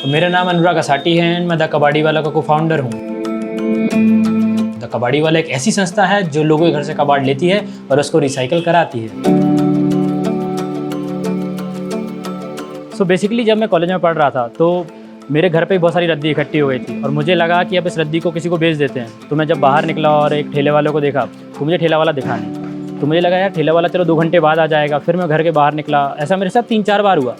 मेरा नाम अनुराग असाटी है एंड मैं द कबाड़ी वाला का को-फाउंडर हूँ। द कबाड़ी वाला एक ऐसी संस्था है जो लोगों के घर से कबाड़ लेती है और उसको रिसाइकल कराती है। बेसिकली जब मैं कॉलेज में पढ़ रहा था तो मेरे घर पे बहुत सारी रद्दी इकट्ठी हो गई थी और मुझे लगा कि अब इस रद्दी को किसी को बेच देते हैं। तो मैं जब बाहर निकला और एक ठेले वाले को देखा तो मुझे ठेला वाला दिखा नहीं, तो मुझे लगा यार ठेला वाला चलो 2 घंटे बाद आ जाएगा। फिर मैं घर के बाहर निकला, ऐसा मेरे साथ 3-4 बार हुआ।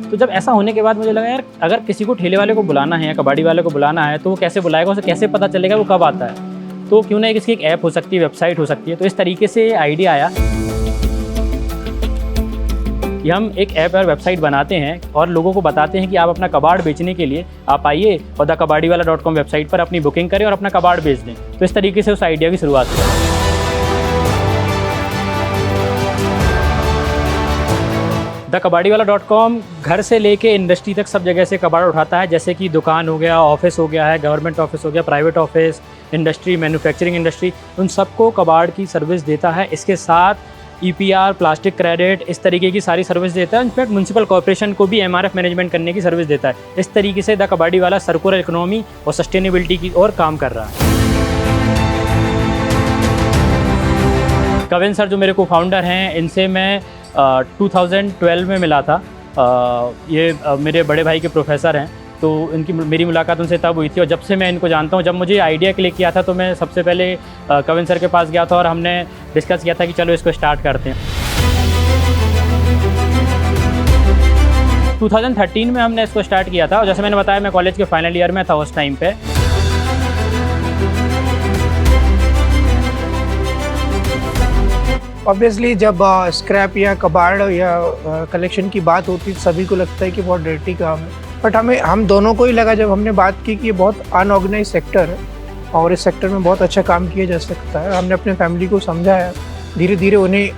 तो जब ऐसा होने के बाद मुझे लगा यार अगर किसी को ठेले वाले को बुलाना है या कबाड़ी वाले को बुलाना है तो वो कैसे बुलाएगा, उसे कैसे पता चलेगा वो कब आता है। तो क्यों ना इसकी एक ऐप हो सकती है, वेबसाइट हो सकती है। तो इस तरीके से आइडिया आया कि हम एक ऐप और वेबसाइट बनाते हैं और लोगों को बताते हैं कि आप अपना कबाड़ बेचने के लिए आप आइए और thekabadiwala.com वेबसाइट पर अपनी बुकिंग करें और अपना कबाड़ बेच दें। तो इस तरीके से उस आइडिया की शुरुआत हुई। thekabadiwala.com घर से लेके इंडस्ट्री तक सब जगह से कबाड़ उठाता है, जैसे कि दुकान हो गया, ऑफिस हो गया है, गवर्नमेंट ऑफिस हो गया, private office, industry, manufacturing industry, उन सबको कबाड़ की सर्विस देता है। इसके साथ EPR, प्लास्टिक क्रेडिट, इस तरीके की सारी सर्विस देता है। इनफैक्ट म्यूनसिपल कॉर्पोरेशन को भी MRF मैनेजमेंट करने की सर्विस देता है। इस तरीके से द कबाड़ी वाला सर्कुलर इकोनॉमी और सस्टेनेबिलिटी की ओर काम कर रहा है। कविन सर जो मेरे को फाउंडर हैं, इनसे मैं 2012 में मिला था। ये मेरे बड़े भाई के प्रोफेसर हैं, तो इनकी मेरी मुलाकात उनसे तब हुई थी। और जब से मैं इनको जानता हूँ, जब मुझे आइडिया क्लिक किया था तो मैं सबसे पहले कविन सर के पास गया था और हमने डिस्कस किया था कि चलो इसको स्टार्ट करते हैं। 2013 में हमने इसको स्टार्ट किया था और जैसे मैंने बताया मैं कॉलेज के फाइनल ईयर में था उस टाइम पे। ऑब्वियसली जब स्क्रैप या कबाड़ या कलेक्शन की बात होती है सभी को लगता है कि बहुत डर्टी काम है, बट हम दोनों को ही लगा जब हमने बात की कि ये बहुत अनऑर्गेनाइज सेक्टर है और इस सेक्टर में बहुत अच्छा काम किया जा सकता है। हमने अपने फैमिली को समझाया, धीरे धीरे उन्हें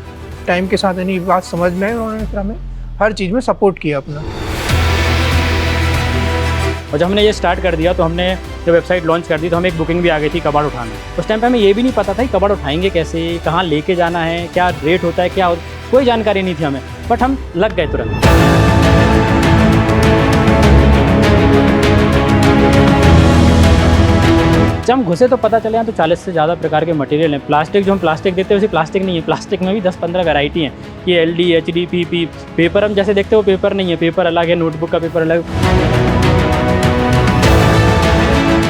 टाइम के साथ इन्हें बात समझ में आई और उन्होंने फिर हमें हर चीज़ में सपोर्ट किया अपना। और जब हमने ये स्टार्ट कर दिया तो हमने जब वेबसाइट लॉन्च कर दी तो हमें एक बुकिंग भी आ गई थी कबाड़ उठाने। उस टाइम पे हमें ये भी नहीं पता था कि कबाड़ उठाएंगे कैसे, कहाँ लेके जाना है, क्या रेट होता है, क्या कोई जानकारी नहीं थी हमें, बट हम लग गए तुरंत। जब हम घुसे तो पता चले तो 40 से ज़्यादा प्रकार के मटेरियल हैं। प्लास्टिक जो हम प्लास्टिक देते हैं वैसे प्लास्टिक नहीं है, प्लास्टिक में भी 10-15 वैरायटी हैं। ये LD, HD, PP। पेपर हम जैसे देखते हैं वो पेपर नहीं है, पेपर अलग है, नोटबुक का पेपर अलग।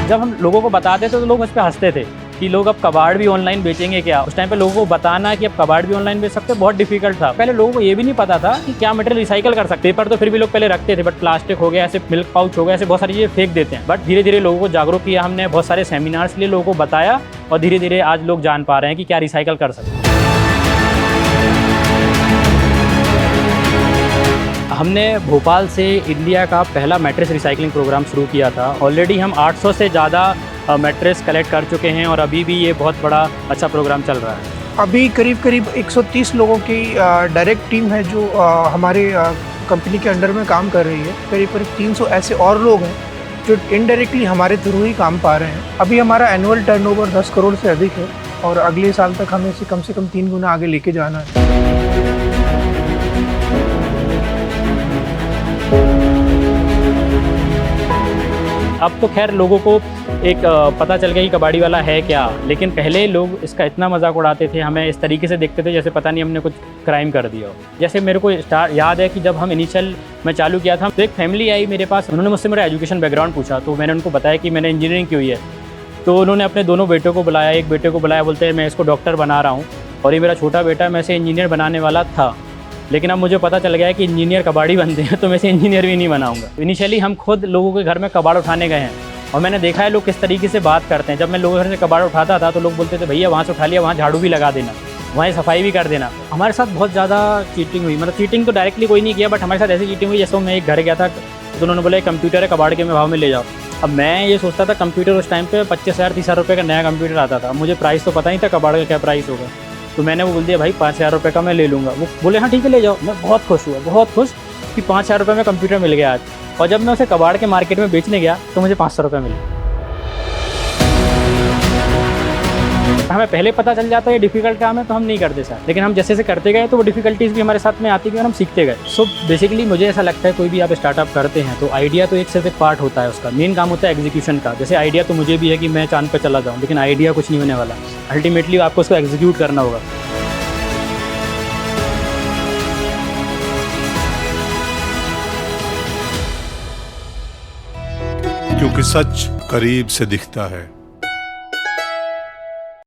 जब हम लोगों को बताते थे तो लोग उस पर हंसते थे कि लोग अब कबाड़ भी ऑनलाइन बेचेंगे क्या। उस टाइम पे लोगों को बताना कि अब कबाड़ भी ऑनलाइन बेच सकते हैं बहुत डिफिकल्ट था। पहले लोगों को ये भी नहीं पता था कि क्या मटेरियल रिसाइकल कर सकते। पेपर तो फिर भी लोग पहले रखते थे, बट प्लास्टिक हो गया, ऐसे मिल्क पाउच हो गया, ऐसे बहुत सारी चीज़ें फेंक देते हैं। बट धीरे धीरे लोगों को जागरूक किया हमने, बहुत सारे सेमिनार्स लिए लोगों को बताया और धीरे धीरे आज लोग जान पा रहे हैं कि क्या रिसाइकल कर सकते हैं। हमने भोपाल से इंडिया का पहला मैट्रेस रिसाइकलिंग प्रोग्राम शुरू किया था। ऑलरेडी हम 800 से ज़्यादा मैट्रेस कलेक्ट कर चुके हैं और अभी भी ये बहुत बड़ा अच्छा प्रोग्राम चल रहा है। अभी करीब 130 लोगों की डायरेक्ट टीम है जो हमारे कंपनी के अंडर में काम कर रही है। करीब 300 ऐसे और लोग हैं जो इनडायरेक्टली हमारे थ्रू ही काम पा रहे हैं। अभी हमारा एनुअल टर्नओवर 10 करोड़ से अधिक है और अगले साल तक हमें इसे कम से कम 3 गुना आगे लेके जाना है। अब तो खैर लोगों को एक पता चल गया कि कबाड़ी वाला है क्या, लेकिन पहले लोग इसका इतना मजाक उड़ाते थे, हमें इस तरीके से देखते थे जैसे पता नहीं हमने कुछ क्राइम कर दिया हो। जैसे मेरे को याद है कि जब हम इनिशियल में चालू किया था तो एक फैमिली आई मेरे पास, उन्होंने मुझसे मेरा एजुकेशन बैकग्राउंड पूछा। तो मैंने उनको बताया कि मैंने इंजीनियरिंग की हुई है। तो उन्होंने अपने दोनों बेटों को बुलाया, एक बेटे को बुलाया, बोलते हैं मैं इसको डॉक्टर बना रहा हूँ और ये मेरा छोटा बेटा, मैं इसे इंजीनियर बनाने वाला था, लेकिन अब मुझे पता चल गया है कि इंजीनियर कबाड़ी बनते हैं तो मैं इसे इंजीनियर भी नहीं बनाऊंगा। इनिशियली हम खुद लोगों के घर में कबाड़ उठाने गए हैं और मैंने देखा है लोग किस तरीके से बात करते हैं। जब मैं लोगों के घर से कबाड़ उठाता था तो लोग बोलते थे भैया वहाँ से उठा लिया, वहाँ झाड़ू भी लगा देना, वहाँ सफाई भी कर देना। हमारे साथ बहुत ज़्यादा चीटिंग हुई, मतलब चीटिंग तो डायरेक्टली कोई नहीं किया, बट हमारे साथ ऐसी चीटिंग हुई जैसे मैं एक घर गया था तो उन्होंने बोला कंप्यूटर है कबाड़ के में भाव में ले जाओ। अब मैं ये सोचता था कंप्यूटर उस टाइम पे 25,000-30,000 रुपये का नया कंप्यूटर आता था, मुझे प्राइस तो पता नहीं था कबाड़ का क्या प्राइस होगा। तो मैंने वो बोल दिया भाई 5,000 रुपये का मैं ले लूँगा। वो बोले हाँ ठीक है ले जाओ। मैं बहुत खुश हुआ, बहुत खुश कि 5,000 रुपये में कंप्यूटर मिल गया आज। और जब मैं उसे कबाड़ के मार्केट में बेचने गया तो मुझे 500 रुपये मिले। हमें पहले पता चल जाता है ये डिफिकल्ट काम है तो हम नहीं करते सर, लेकिन हम जैसे करते गए तो वो डिफिकल्टीज़ भी हमारे साथ में आती गई और हम सीखते गए। सो बेसिकली मुझे ऐसा लगता है कोई भी आप स्टार्टअप करते हैं तो आइडिया तो एक सिर्फ एक पार्ट होता है, उसका मेन काम होता है एग्जीक्यूशन का। जैसे आइडिया तो मुझे भी है कि मैं चांद पर चला जाऊँ, लेकिन आइडिया कुछ नहीं होने वाला, अल्टीमेटली आपको उसको एग्जीक्यूट करना होगा। क्योंकि सच करीब से दिखता है